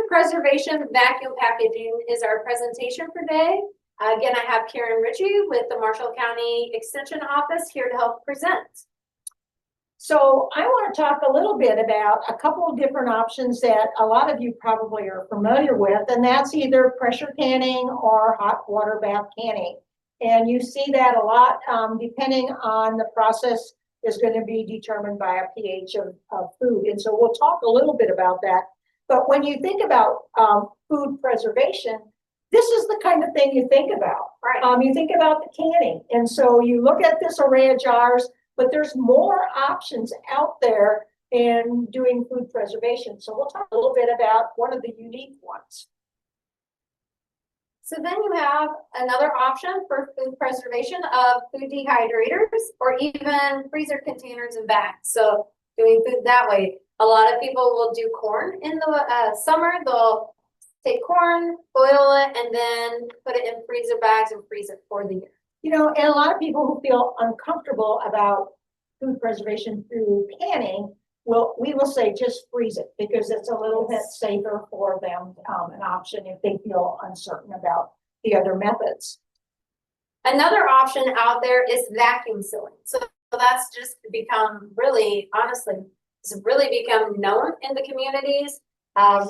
preservation vacuum packaging is our presentation for today. Again, I have Karen Richey with the Marshall County Extension Office here to help present. So I want to talk a little bit about a couple of different options that a lot of you probably are familiar with, and that's either pressure canning or hot water bath canning. And you see that a lot, depending on the process is going to be determined by a pH of food. And so we'll talk a little bit about that. But when you think about food preservation, this is the kind of thing you think about. Right. You think about the canning. And so you look at this array of jars, but there's more options out there in doing food preservation. So we'll talk a little bit about one of the unique ones. So then you have another option for food preservation of food dehydrators or even freezer containers and bags. So doing food that way. A lot of people will do corn in the summer. They'll take corn, boil it, and then put it in freezer bags and freeze it for the year. You know, and a lot of people who feel uncomfortable about food preservation through canning, we will say just freeze it because it's a little bit safer for them, an option if they feel uncertain about the other methods. Another option out there is vacuum sealing. So that's just become really, honestly, it's really become known in the communities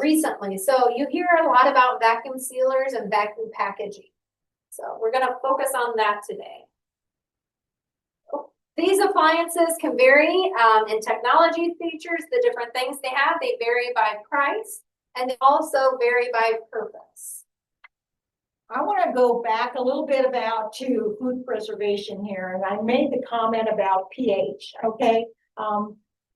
recently. So you hear a lot about vacuum sealers and vacuum packaging. So we're going to focus on that today. These appliances can vary in technology features, the different things they have. They vary by price and they also vary by purpose. I want to go back a little bit to food preservation here. And I made the comment about pH, okay?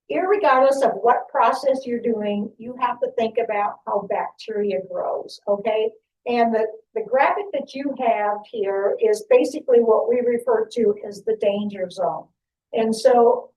Irregardless of what process you're doing, you have to think about how bacteria grows, okay? And the graphic that you have here is basically what we refer to as the danger zone. And so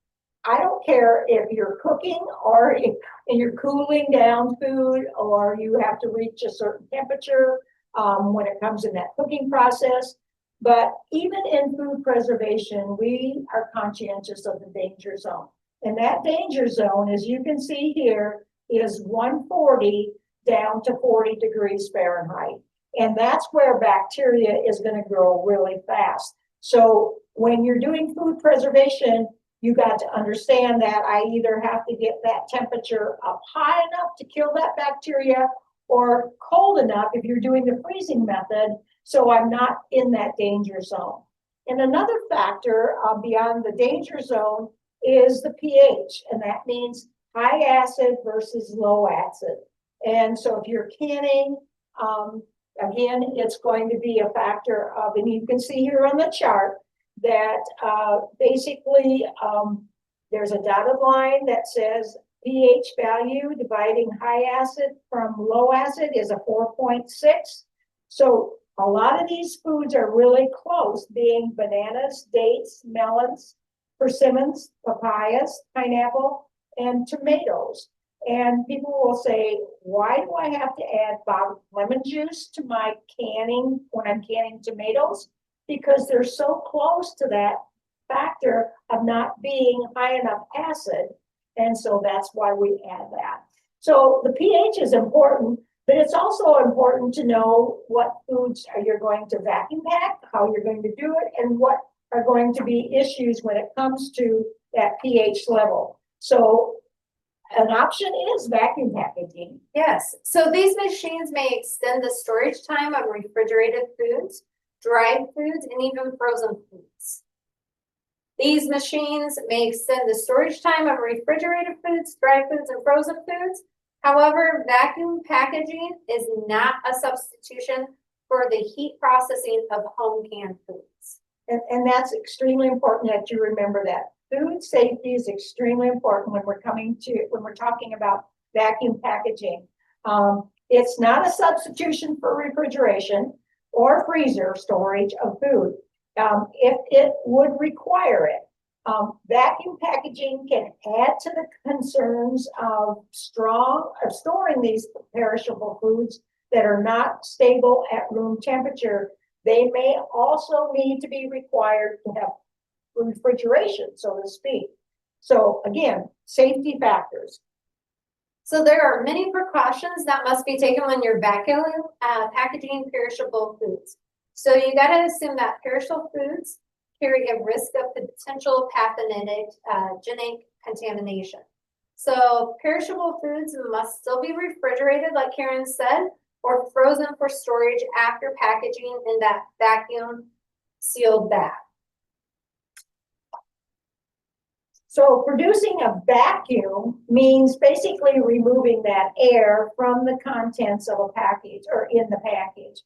I don't care if you're cooking or if you're cooling down food or you have to reach a certain temperature when it comes in that cooking process. But even in food preservation, we are conscientious of the danger zone. And that danger zone, as you can see here, is 140 down to 40 degrees Fahrenheit. And that's where bacteria is going to grow really fast. So when you're doing food preservation, you got to understand that I either have to get that temperature up high enough to kill that bacteria or cold enough if you're doing the freezing method, so I'm not in that danger zone. And another factor beyond the danger zone is the pH, and that means high acid versus low acid. And so if you're canning, again, it's going to be a factor of, and you can see here on the chart that basically there's a dotted line that says pH value dividing high acid from low acid is a 4.6. So a lot of these foods are really close, being bananas, dates, melons, persimmons, papayas, pineapple, and tomatoes. And people will say, why do I have to add bottled lemon juice to my canning when I'm canning tomatoes? Because they're so close to that factor of not being high enough acid. And so that's why we add that. So the pH is important, but it's also important to know what foods you're going to vacuum pack, how you're going to do it, and what are going to be issues when it comes to that pH level. So an option is vacuum packaging. Yes, so these machines may extend the storage time of refrigerated foods, dried foods, and even frozen foods. These machines may extend the storage time of refrigerated foods, dried foods, and frozen foods. However, vacuum packaging is not a substitution for the heat processing of home canned foods. And that's extremely important that you remember that. Food safety is extremely important when we're talking about vacuum packaging. It's not a substitution for refrigeration or freezer storage of food. If it would require it, vacuum packaging can add to the concerns of storing these perishable foods that are not stable at room temperature. They may also need to be required to have refrigeration, so to speak. So again, safety factors. So there are many precautions that must be taken when you're vacuuming packaging perishable foods. So you got to assume that perishable foods carry a risk of potential pathogenic contamination. So perishable foods must still be refrigerated, like Karen said, or frozen for storage after packaging in that vacuum sealed bag. So producing a vacuum means basically removing that air from the contents of a package or in the package.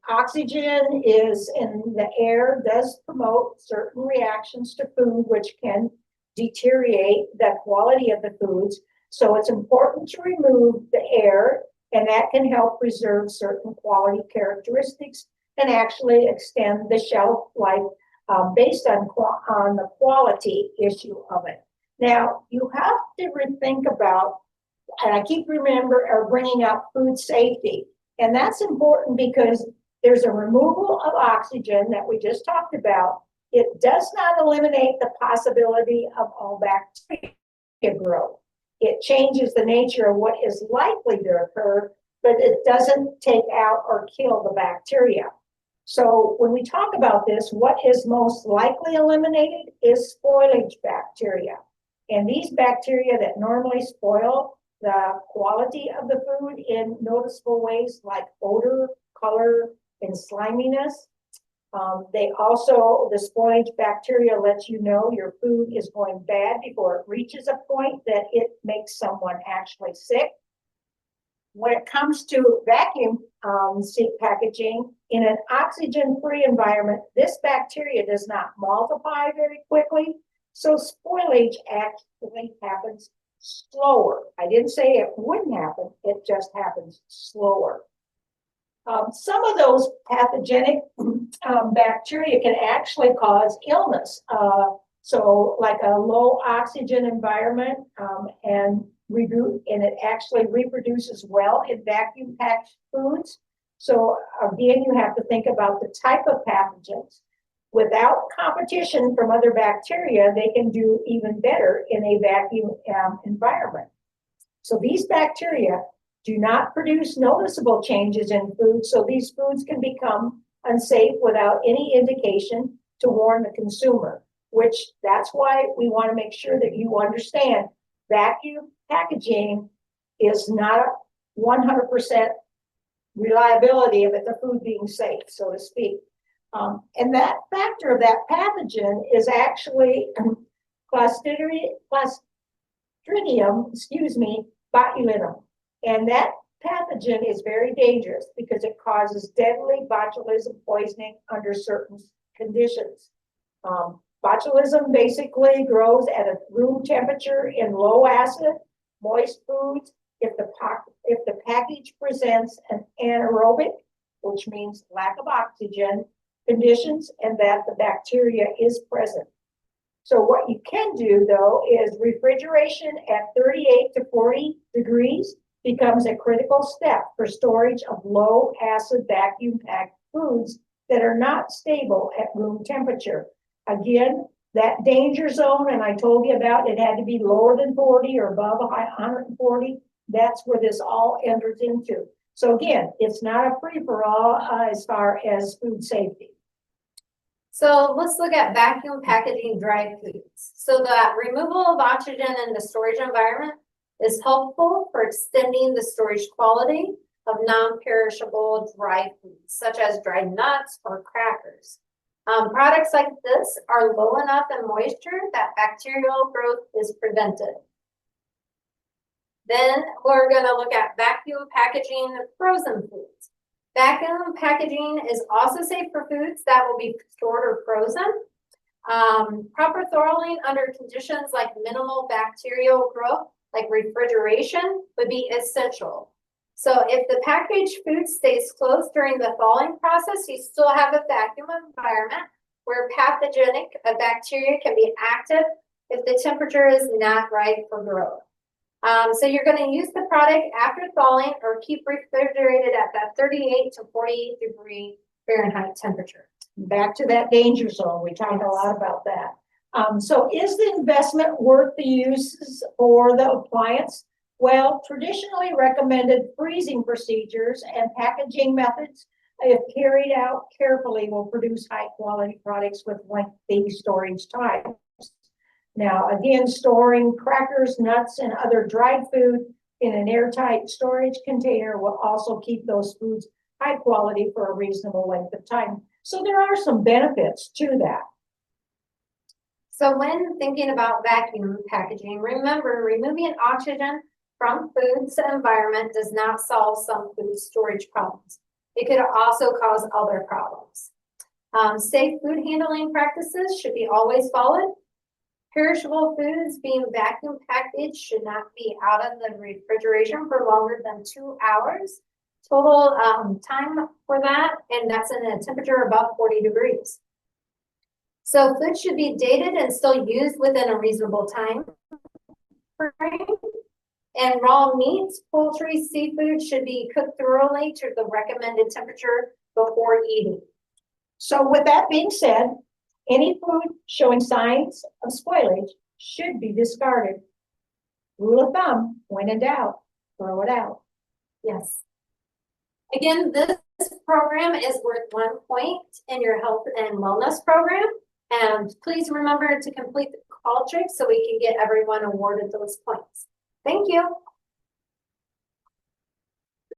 Oxygen is in the air, does promote certain reactions to food, which can deteriorate the quality of the foods. So it's important to remove the air, and that can help preserve certain quality characteristics and actually extend the shelf life based on the quality issue of it. Now, you have to think about, and I keep bringing up food safety. And that's important because there's a removal of oxygen that we just talked about. It does not eliminate the possibility of all bacteria growth. It changes the nature of what is likely to occur, but it doesn't take out or kill the bacteria. So when we talk about this, what is most likely eliminated is spoilage bacteria. And these bacteria that normally spoil the quality of the food in noticeable ways like odor, color, and sliminess. The spoilage bacteria lets you know your food is going bad before it reaches a point that it makes someone actually sick. When it comes to vacuum packaging, in an oxygen-free environment, this bacteria does not multiply very quickly, so spoilage actually happens slower. I didn't say it wouldn't happen, it just happens slower. Some of those pathogenic bacteria can actually cause illness. So like a low oxygen environment and it actually reproduces well in vacuum packed foods. So again, you have to think about the type of pathogens. Without competition from other bacteria, they can do even better in a vacuum environment. So these bacteria do not produce noticeable changes in food, so these foods can become unsafe without any indication to warn the consumer, which that's why we want to make sure that you understand vacuum packaging is not 100% reliability of the food being safe, so to speak. And that factor of that pathogen is actually Clostridium, botulinum. And that pathogen is very dangerous because it causes deadly botulism poisoning under certain conditions. Botulism basically grows at a room temperature in low acid, moist foods. If the package presents an anaerobic, which means lack of oxygen conditions, and that the bacteria is present. So what you can do though is refrigeration at 38 to 40 degrees becomes a critical step for storage of low acid vacuum packed foods that are not stable at room temperature. Again, that danger zone, and I told you about it had to be lower than 40 or above 140. That's where this all enters into. So again, it's not a free-for-all as far as food safety. So let's look at vacuum packaging dry foods. So that removal of oxygen in the storage environment is helpful for extending the storage quality of non-perishable dry foods, such as dried nuts or crackers. Products like this are low enough in moisture that bacterial growth is prevented. Then we're going to look at vacuum packaging of frozen foods. Vacuum packaging is also safe for foods that will be stored or frozen. Proper thawing under conditions like minimal bacterial growth, like refrigeration, would be essential. So if the packaged food stays closed during the thawing process, you still have a vacuum environment where pathogenic bacteria can be active if the temperature is not right for growth. So you're going to use the product after thawing or keep refrigerated at that 38 to 40 degree Fahrenheit temperature. Back to that danger zone, we talked a lot about that. So is the investment worth the uses for the appliance? Well, traditionally recommended freezing procedures and packaging methods, if carried out carefully, will produce high-quality products with lengthy storage times. Now, again, storing crackers, nuts, and other dried food in an airtight storage container will also keep those foods high quality for a reasonable length of time. So there are some benefits to that. So when thinking about vacuum packaging, remember removing oxygen from food's environment does not solve some food storage problems. It could also cause other problems. Safe food handling practices should be always followed. Perishable foods being vacuum packaged should not be out of the refrigeration for longer than 2 hours. Total time for that, and that's in a temperature above 40 degrees. So food should be dated and still used within a reasonable time frame. And raw meats, poultry, seafood should be cooked thoroughly to the recommended temperature before eating. So with that being said, any food showing signs of spoilage should be discarded. Rule of thumb, when in doubt, throw it out. Yes. Again, this program is worth 1 point in your health and wellness program. And please remember to complete the call trick so we can get everyone awarded those points. Thank you.